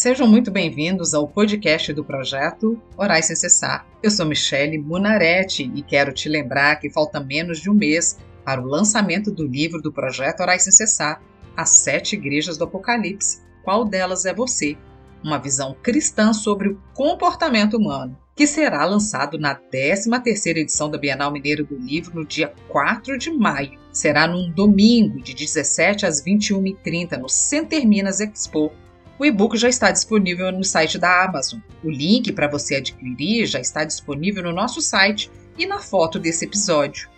Sejam muito bem-vindos ao podcast do projeto Orais Sem Cessar. Eu sou Michele Munaretti e quero te lembrar que falta menos de um mês para o lançamento do livro do projeto Orais Sem Cessar, As 7 Igrejas do Apocalipse. Qual delas é você? Uma visão cristã sobre o comportamento humano, que será lançado na 13ª edição da Bienal Mineira do Livro no dia 4 de maio. Será num domingo, de 17 às 21h30, no Center Minas Expo. O e-book já está disponível no site da Amazon. O link para você adquirir já está disponível no nosso site e na foto desse episódio.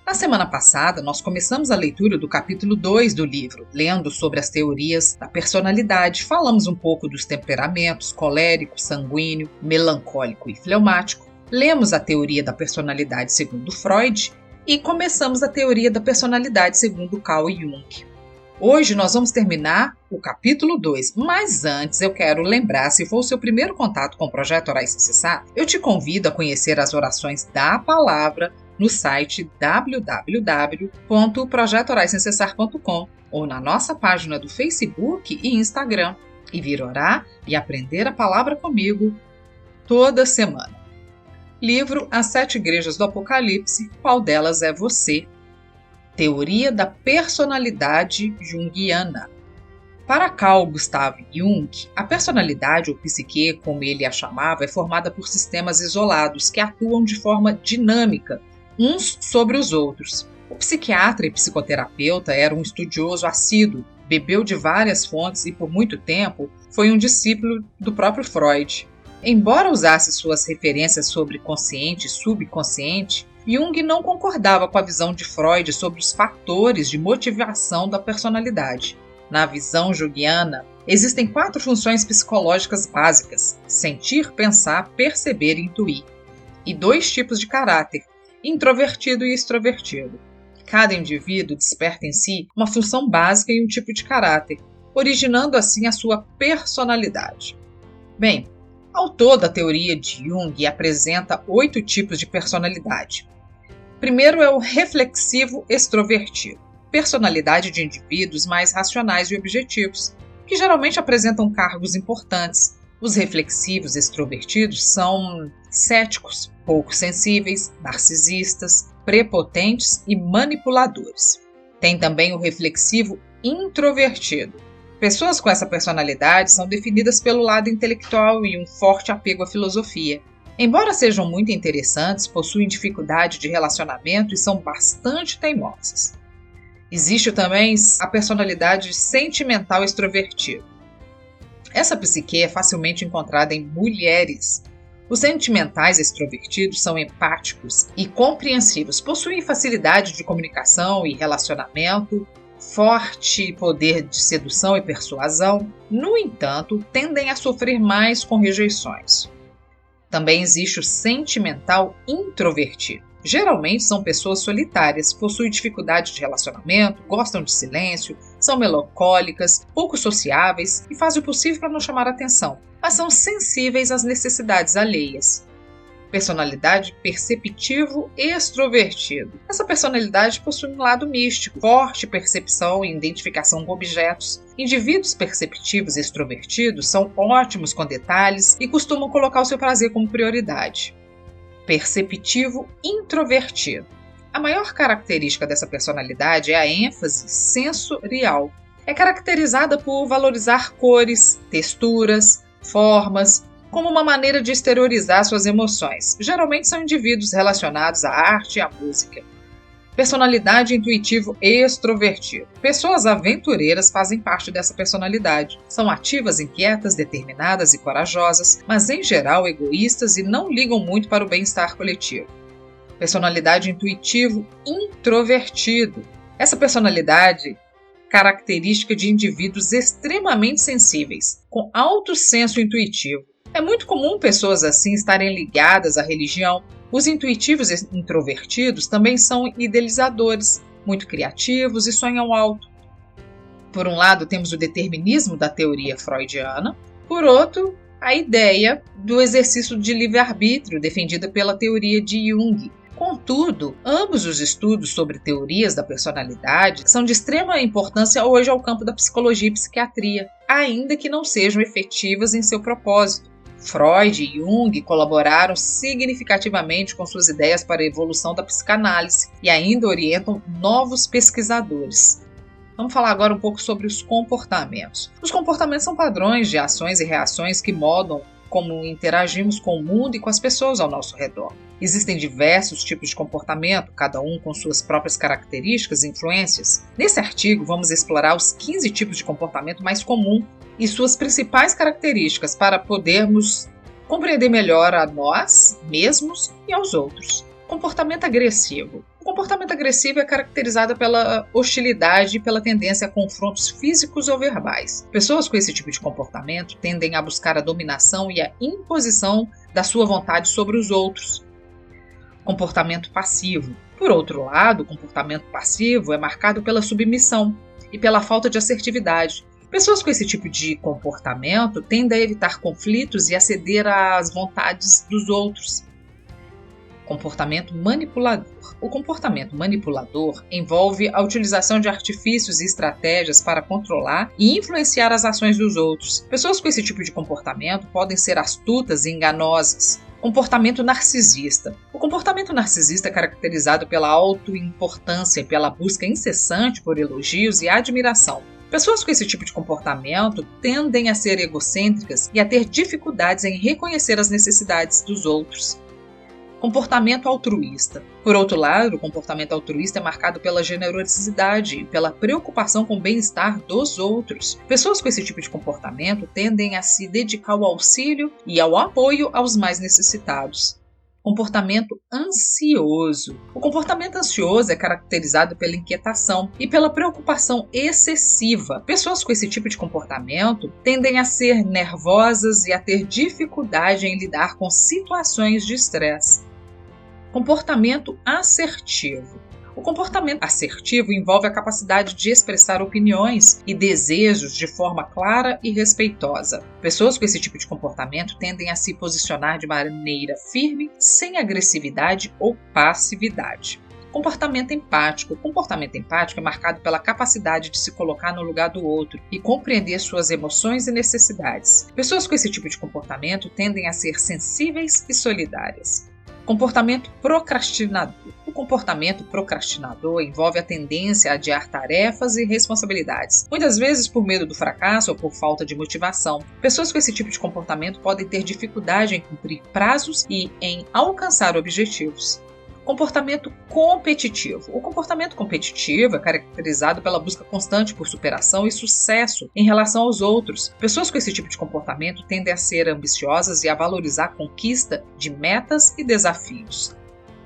Na semana passada, nós começamos a leitura do capítulo 2 do livro, lendo sobre as teorias da personalidade. Falamos um pouco dos temperamentos, colérico, sanguíneo, melancólico e fleumático. Lemos a teoria da personalidade segundo Freud e começamos a teoria da personalidade segundo Carl Jung. Hoje nós vamos terminar o capítulo 2, mas antes eu quero lembrar, se for o seu primeiro contato com o Projeto Orais Sem Cessar, eu te convido a conhecer as orações da palavra no site www.projetoraissemcessar.com ou na nossa página do Facebook e Instagram e vir orar e aprender a palavra comigo toda semana. Livro As 7 Igrejas do Apocalipse, qual delas é você? Teoria da personalidade junguiana. Para Carl Gustav Jung, a personalidade ou psique, como ele a chamava, é formada por sistemas isolados que atuam de forma dinâmica uns sobre os outros. O psiquiatra e psicoterapeuta era um estudioso assíduo, bebeu de várias fontes e por muito tempo foi um discípulo do próprio Freud. Embora usasse suas referências sobre consciente e subconsciente, Jung não concordava com a visão de Freud sobre os fatores de motivação da personalidade. Na visão junguiana, existem 4 funções psicológicas básicas: sentir, pensar, perceber e intuir. E 2 tipos de caráter: introvertido e extrovertido. Cada indivíduo desperta em si uma função básica e um tipo de caráter, originando assim a sua personalidade. Bem, ao todo, a teoria de Jung apresenta 8 tipos de personalidade. Primeiro é o reflexivo extrovertido, personalidade de indivíduos mais racionais e objetivos, que geralmente apresentam cargos importantes. Os reflexivos extrovertidos são céticos, pouco sensíveis, narcisistas, prepotentes e manipuladores. Tem também o reflexivo introvertido. Pessoas com essa personalidade são definidas pelo lado intelectual e um forte apego à filosofia. Embora sejam muito interessantes, possuem dificuldade de relacionamento e são bastante teimosas. Existe também a personalidade sentimental extrovertida. Essa psique é facilmente encontrada em mulheres. Os sentimentais extrovertidos são empáticos e compreensivos, possuem facilidade de comunicação e relacionamento, forte poder de sedução e persuasão. No entanto, tendem a sofrer mais com rejeições. Também existe o sentimental introvertido. Geralmente são pessoas solitárias, possuem dificuldade de relacionamento, gostam de silêncio, são melancólicas, pouco sociáveis e fazem o possível para não chamar atenção, mas são sensíveis às necessidades alheias. Personalidade perceptivo e extrovertido. Essa personalidade possui um lado místico, forte percepção e identificação com objetos. Indivíduos perceptivos e extrovertidos são ótimos com detalhes e costumam colocar o seu prazer como prioridade. Perceptivo introvertido. A maior característica dessa personalidade é a ênfase sensorial. É caracterizada por valorizar cores, texturas, formas, como uma maneira de exteriorizar suas emoções. Geralmente são indivíduos relacionados à arte e à música. Personalidade intuitivo extrovertido. Pessoas aventureiras fazem parte dessa personalidade. São ativas, inquietas, determinadas e corajosas, mas em geral egoístas e não ligam muito para o bem-estar coletivo. Personalidade intuitivo introvertido. Essa personalidade característica de indivíduos extremamente sensíveis, com alto senso intuitivo. É muito comum pessoas assim estarem ligadas à religião. Os intuitivos e introvertidos também são idealizadores, muito criativos e sonham alto. Por um lado, temos o determinismo da teoria freudiana, por outro, a ideia do exercício de livre-arbítrio defendida pela teoria de Jung, Contudo, ambos os estudos sobre teorias da personalidade são de extrema importância hoje ao campo da psicologia e psiquiatria, ainda que não sejam efetivas em seu propósito. Freud e Jung colaboraram significativamente com suas ideias para a evolução da psicanálise e ainda orientam novos pesquisadores. Vamos falar agora um pouco sobre os comportamentos. Os comportamentos são padrões de ações e reações que moldam como interagimos com o mundo e com as pessoas ao nosso redor. Existem diversos tipos de comportamento, cada um com suas próprias características e influências. Nesse artigo, vamos explorar os 15 tipos de comportamento mais comum e suas principais características para podermos compreender melhor a nós mesmos e aos outros. Comportamento agressivo. O comportamento agressivo é caracterizado pela hostilidade e pela tendência a confrontos físicos ou verbais. Pessoas com esse tipo de comportamento tendem a buscar a dominação e a imposição da sua vontade sobre os outros. Comportamento passivo. Por outro lado, o comportamento passivo é marcado pela submissão e pela falta de assertividade. Pessoas com esse tipo de comportamento tendem a evitar conflitos e a ceder às vontades dos outros. Comportamento manipulador. O comportamento manipulador envolve a utilização de artifícios e estratégias para controlar e influenciar as ações dos outros. Pessoas com esse tipo de comportamento podem ser astutas e enganosas. Comportamento narcisista. O comportamento narcisista é caracterizado pela autoimportância e pela busca incessante por elogios e admiração. Pessoas com esse tipo de comportamento tendem a ser egocêntricas e a ter dificuldades em reconhecer as necessidades dos outros. Comportamento altruísta. Por outro lado, o comportamento altruísta é marcado pela generosidade e pela preocupação com o bem-estar dos outros. Pessoas com esse tipo de comportamento tendem a se dedicar ao auxílio e ao apoio aos mais necessitados. Comportamento ansioso. O comportamento ansioso é caracterizado pela inquietação e pela preocupação excessiva. Pessoas com esse tipo de comportamento tendem a ser nervosas e a ter dificuldade em lidar com situações de estresse. Comportamento assertivo. O comportamento assertivo envolve a capacidade de expressar opiniões e desejos de forma clara e respeitosa. Pessoas com esse tipo de comportamento tendem a se posicionar de maneira firme, sem agressividade ou passividade. Comportamento empático. O comportamento empático é marcado pela capacidade de se colocar no lugar do outro e compreender suas emoções e necessidades. Pessoas com esse tipo de comportamento tendem a ser sensíveis e solidárias. Comportamento procrastinador. O comportamento procrastinador envolve a tendência a adiar tarefas e responsabilidades, muitas vezes por medo do fracasso ou por falta de motivação. Pessoas com esse tipo de comportamento podem ter dificuldade em cumprir prazos e em alcançar objetivos. Comportamento competitivo. O comportamento competitivo é caracterizado pela busca constante por superação e sucesso em relação aos outros. Pessoas com esse tipo de comportamento tendem a ser ambiciosas e a valorizar a conquista de metas e desafios.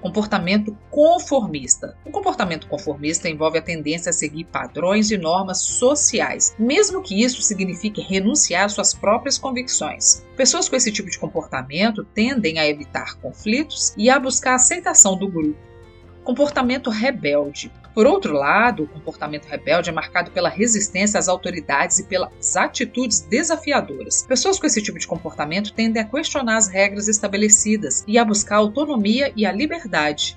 Comportamento conformista. O comportamento conformista envolve a tendência a seguir padrões e normas sociais, mesmo que isso signifique renunciar às suas próprias convicções. Pessoas com esse tipo de comportamento tendem a evitar conflitos e a buscar a aceitação do grupo. Comportamento rebelde. Por outro lado, o comportamento rebelde é marcado pela resistência às autoridades e pelas atitudes desafiadoras. Pessoas com esse tipo de comportamento tendem a questionar as regras estabelecidas e a buscar a autonomia e a liberdade.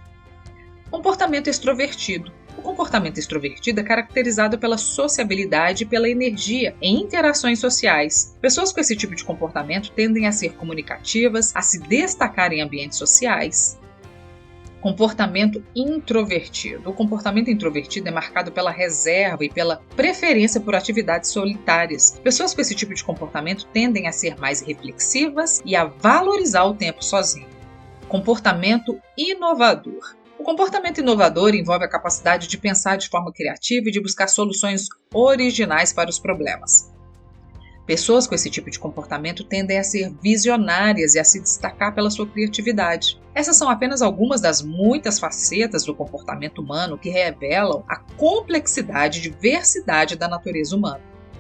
Comportamento extrovertido. O comportamento extrovertido é caracterizado pela sociabilidade e pela energia em interações sociais. Pessoas com esse tipo de comportamento tendem a ser comunicativas, a se destacar em ambientes sociais. Comportamento introvertido. O comportamento introvertido é marcado pela reserva e pela preferência por atividades solitárias. Pessoas com esse tipo de comportamento tendem a ser mais reflexivas e a valorizar o tempo sozinho. Comportamento inovador. O comportamento inovador envolve a capacidade de pensar de forma criativa e de buscar soluções originais para os problemas. Pessoas com esse tipo de comportamento tendem a ser visionárias e a se destacar pela sua criatividade. Essas são apenas algumas das muitas facetas do comportamento humano que revelam a complexidade e diversidade da natureza humana.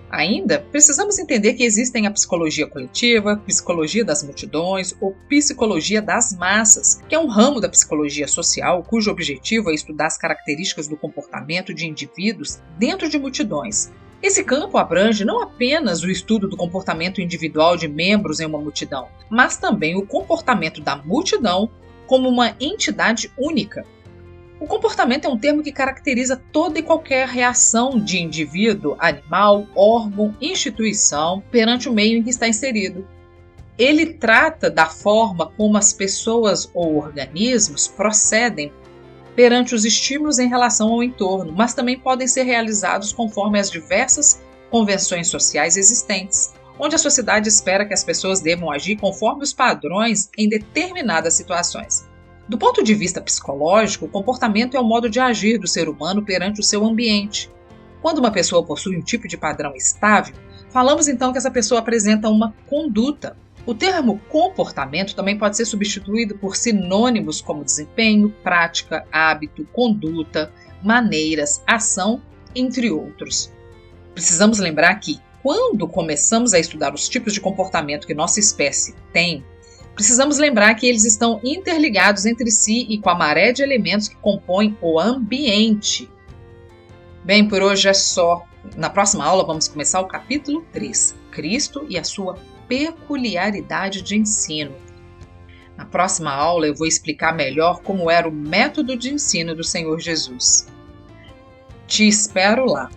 Ainda, precisamos entender que existem a psicologia coletiva, psicologia das multidões ou psicologia das massas, que é um ramo da psicologia social cujo objetivo é estudar as características do comportamento de indivíduos dentro de multidões. Esse campo abrange não apenas o estudo do comportamento individual de membros em uma multidão, mas também o comportamento da multidão como uma entidade única. O comportamento é um termo que caracteriza toda e qualquer reação de indivíduo, animal, órgão, instituição perante o meio em que está inserido. Ele trata da forma como as pessoas ou organismos procedem perante os estímulos em relação ao entorno, mas também podem ser realizados conforme as diversas convenções sociais existentes, onde a sociedade espera que as pessoas devam agir conforme os padrões em determinadas situações. Do ponto de vista psicológico, o comportamento é o modo de agir do ser humano perante o seu ambiente. Quando uma pessoa possui um tipo de padrão estável, falamos então que essa pessoa apresenta uma conduta. O termo comportamento também pode ser substituído por sinônimos como desempenho, prática, hábito, conduta, maneiras, ação, entre outros. Precisamos lembrar que, quando começamos a estudar os tipos de comportamento que nossa espécie tem, precisamos lembrar que eles estão interligados entre si e com a maré de elementos que compõem o ambiente. Bem, por hoje é só. Na próxima aula vamos começar o capítulo 3, Cristo e a sua peculiaridade de ensino. Na próxima aula eu vou explicar melhor como era o método de ensino do Senhor Jesus. Te espero lá!